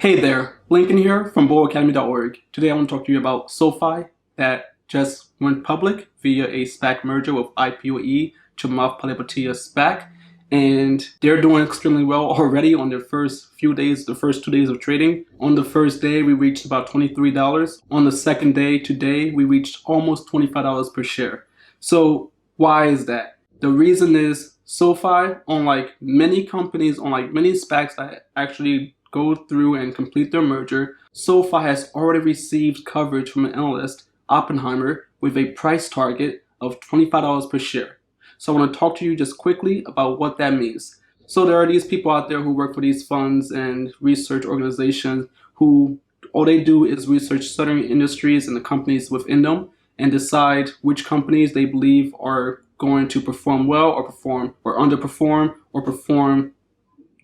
Hey there, Lincoln here from bullacademy.org. Today I want to talk to you about SoFi that just went public via a SPAC merger with IPOE to Palia SPAC, and they're doing extremely well already on their first few days, the first 2 days of trading. On the first day, we reached about $23. On the second day, today, we reached almost $25 per share. So why is that? The reason is SoFi, unlike many companies, unlike many SPACs that actually go through and complete their merger, SoFi has already received coverage from an analyst, Oppenheimer, with a price target of $25 per share. So I want to talk to you just quickly about what that means. So there are these people out there who work for these funds and research organizations who all they do is research certain industries and the companies within them and decide which companies they believe are going to perform well or underperform or perform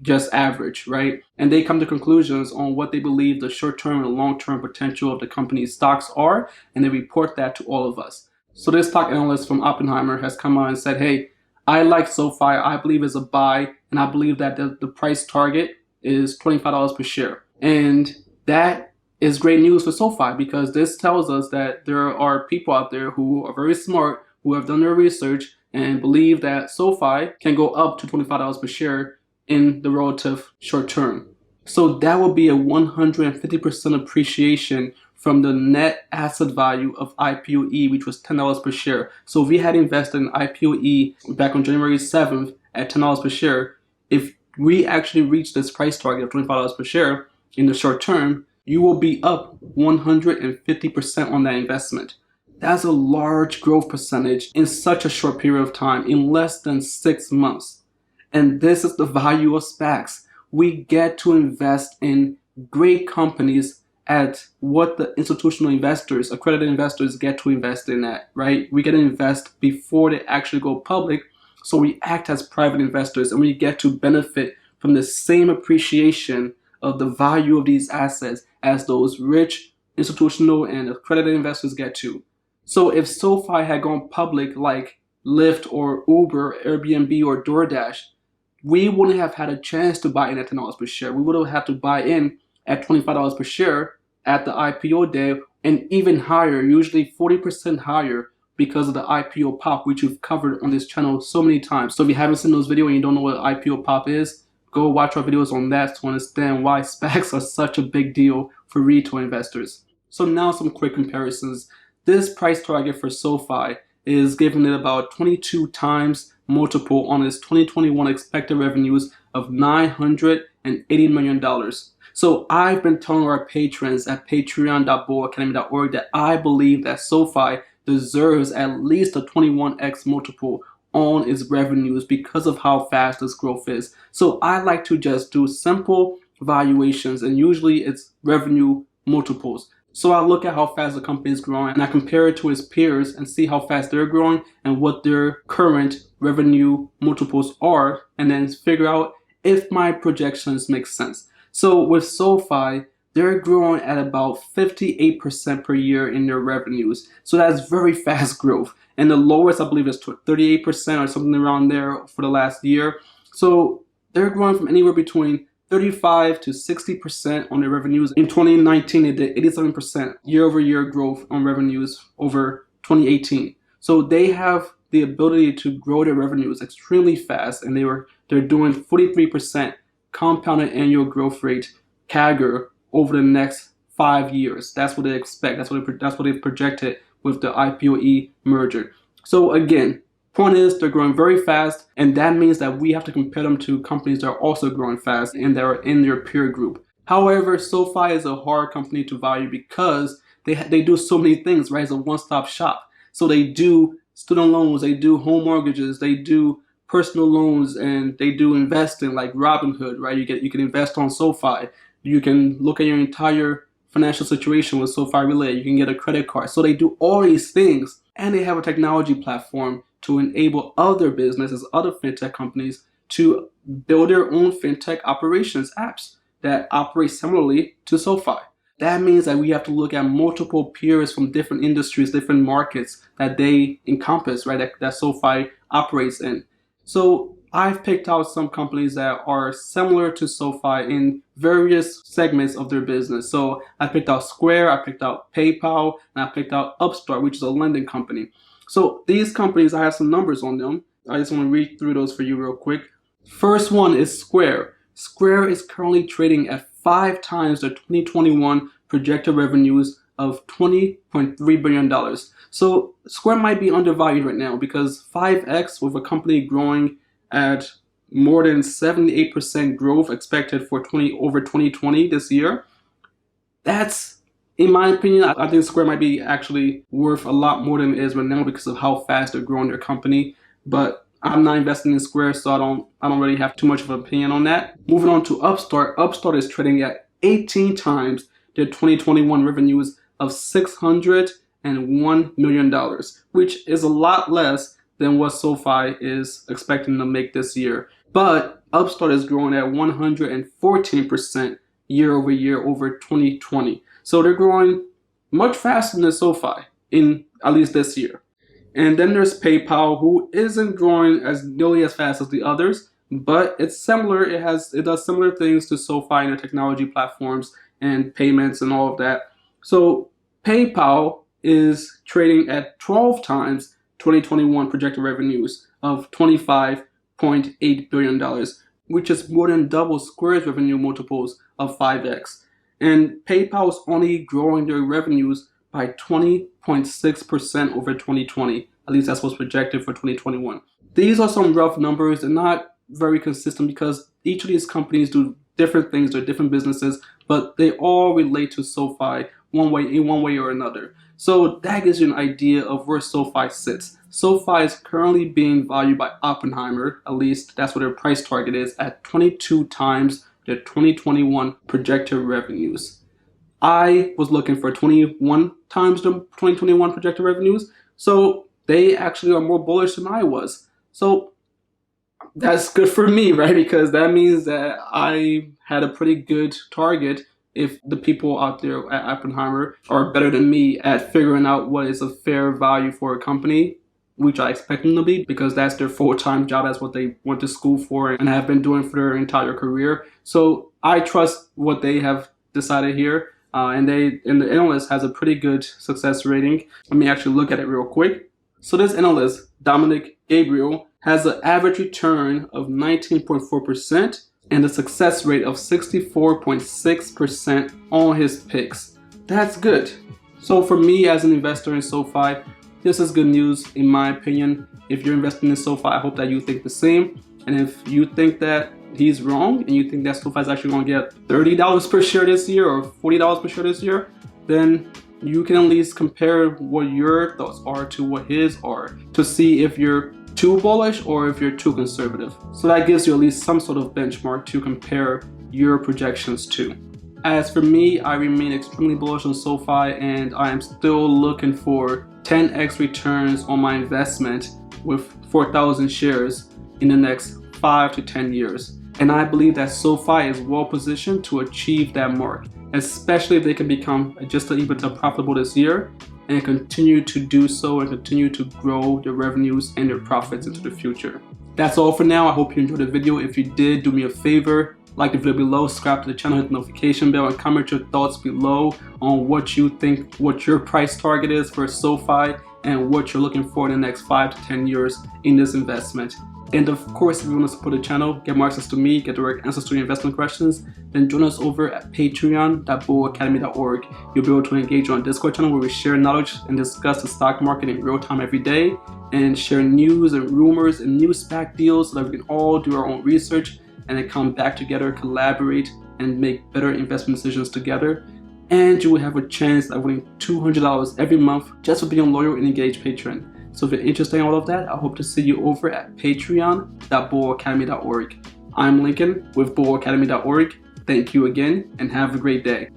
just average, right? And they come to conclusions on what they believe the short-term and long-term potential of the company's stocks are, and they report that to all of us. So this stock analyst from Oppenheimer has come out and said, hey, I like SoFi, I believe it's a buy, and I believe that the price target is $25 per share. And that is great news for SoFi because this tells us that there are people out there who are very smart, who have done their research and believe that SoFi can go up to $25 per share in the relative short term. So that would be a 150% appreciation from the net asset value of IPOE, which was $10 per share. So if we had invested in IPOE back on January 7th at $10 per share, if we actually reach this price target of $25 per share in the short term, you will be up 150% on that investment. That's a large growth percentage in such a short period of time, in less than 6 months. And this is the value of SPACs. We get to invest in great companies at what the institutional investors, accredited investors, get to invest in at, right? We get to invest before they actually go public. So we act as private investors and we get to benefit from the same appreciation of the value of these assets as those rich institutional and accredited investors get to. So if SoFi had gone public like Lyft or Uber, Airbnb or DoorDash, we wouldn't have had a chance to buy in at $10 per share. We would have had to buy in at $25 per share at the IPO day and even higher, usually 40% higher because of the IPO pop, which we've covered on this channel so many times. So if you haven't seen those videos and you don't know what IPO pop is, go watch our videos on that to understand why SPACs are such a big deal for retail investors. So now some quick comparisons. This price target for SoFi is giving it about 22 times multiple on its 2021 expected revenues of $980 million. So I've been telling our patrons at patreon.bullacademy.org that I believe that SoFi deserves at least a 21x multiple on its revenues because of how fast this growth is. So I like to just do simple valuations, and usually it's revenue multiples. So I look at how fast the company is growing and I compare it to its peers and see how fast they're growing and what their current revenue multiples are, and then figure out if my projections make sense. So with SoFi, they're growing at about 58% per year in their revenues. So that's very fast growth. And the lowest, I believe, is 38% or something around there for the last year. So they're growing from anywhere between 35 to 60% on their revenues. In 2019, they did 87% year-over-year growth on revenues over 2018. So they have the ability to grow their revenues extremely fast, and they're doing 43% compounded annual growth rate CAGR over the next 5 years. That's what they expect. That's what they've projected with the IPOE merger. So again, point is they're growing very fast, and that means that we have to compare them to companies that are also growing fast and that are in their peer group. However, SoFi is a hard company to value because they do so many things, right? It's a one-stop shop. So they do student loans, they do home mortgages, they do personal loans, and they do investing like Robinhood, right? You can invest on SoFi. You can look at your entire financial situation with SoFi Relay. You can get a credit card. So they do all these things, and they have a technology platform to enable other businesses, other fintech companies to build their own fintech operations apps that operate similarly to SoFi. That means that we have to look at multiple peers from different industries, different markets that they encompass, right? That SoFi operates in. So I've picked out some companies that are similar to SoFi in various segments of their business. So I picked out Square, I picked out PayPal, and I picked out Upstart, which is a lending company. So these companies, I have some numbers on them. I just want to read through those for you real quick. First one is Square. Square is currently trading at 5 times the 2021 projected revenues of $20.3 billion. So Square might be undervalued right now because 5x with a company growing at more than 78% growth expected for over 2020 this year. That's, in my opinion, I think Square might be actually worth a lot more than it is right now because of how fast they're growing their company. But I'm not investing in Square, so I don't really have too much of an opinion on that. Moving on to Upstart. Upstart is trading at 18 times their 2021 revenues of $601 million, which is a lot less than what SoFi is expecting to make this year. But Upstart is growing at 114% year over year over 2020. So they're growing much faster than SoFi in at least this year. And then there's PayPal, who isn't growing as nearly as fast as the others, but it's similar. It does similar things to SoFi in their technology platforms and payments and all of that. So PayPal is trading at 12 times 2021 projected revenues of $25.8 billion, which is more than double Square's revenue multiples of 5x. And PayPal is only growing their revenues by 20.6% over 2020. At least that's what's projected for 2021. These are some rough numbers. They're not very consistent because each of these companies do different things. They're different businesses, but they all relate to SoFi in one way or another. So that gives you an idea of where SoFi sits. SoFi is currently being valued by Oppenheimer, at least that's what their price target is, at 22 times their 2021 projected revenues. I was looking for 21 times the 2021 projected revenues, so they actually are more bullish than I was. So that's good for me, right? Because that means that I had a pretty good target if the people out there at Oppenheimer are better than me at figuring out what is a fair value for a company, which I expect them to be because that's their full-time job. That's what they went to school for and have been doing for their entire career. So I trust what they have decided here. And the analyst has a pretty good success rating. Let me actually look at it real quick. So this analyst, Dominick Gabriele, has an average return of 19.4% and a success rate of 64.6% on his picks. That's good. So for me as an investor in SoFi, this is good news in my opinion. If you're investing in SoFi, I hope that you think the same. And if you think that he's wrong and you think that SoFi is actually going to get $30 per share this year or $40 per share this year, then you can at least compare what your thoughts are to what his are to see if you're too bullish or if you're too conservative. So that gives you at least some sort of benchmark to compare your projections to. As for me, I remain extremely bullish on SoFi and I am still looking for 10x returns on my investment with 4,000 shares in the next 5 to 10 years. And I believe that SoFi is well positioned to achieve that mark, especially if they can become adjusted EBITDA profitable this year and continue to do so and continue to grow their revenues and their profits into the future. That's all for now. I hope you enjoyed the video. If you did, do me a favor, like the video below, subscribe to the channel, hit the notification bell, and comment your thoughts below on what you think, what your price target is for SoFi and what you're looking for in the next 5 to 10 years in this investment. And of course, if you want to support the channel, get more access to me, get direct answers to your investment questions, then join us over at patreon.bullacademy.org. You'll be able to engage on our Discord channel where we share knowledge and discuss the stock market in real time every day and share news and rumors and new SPAC deals so that we can all do our own research and then come back together, collaborate, and make better investment decisions together. And you will have a chance at winning $200 every month just for being a loyal and engaged patron. So if you're interested in all of that, I hope to see you over at patreon.bullacademy.org. I'm Lincoln with bullacademy.org. Thank you again and have a great day.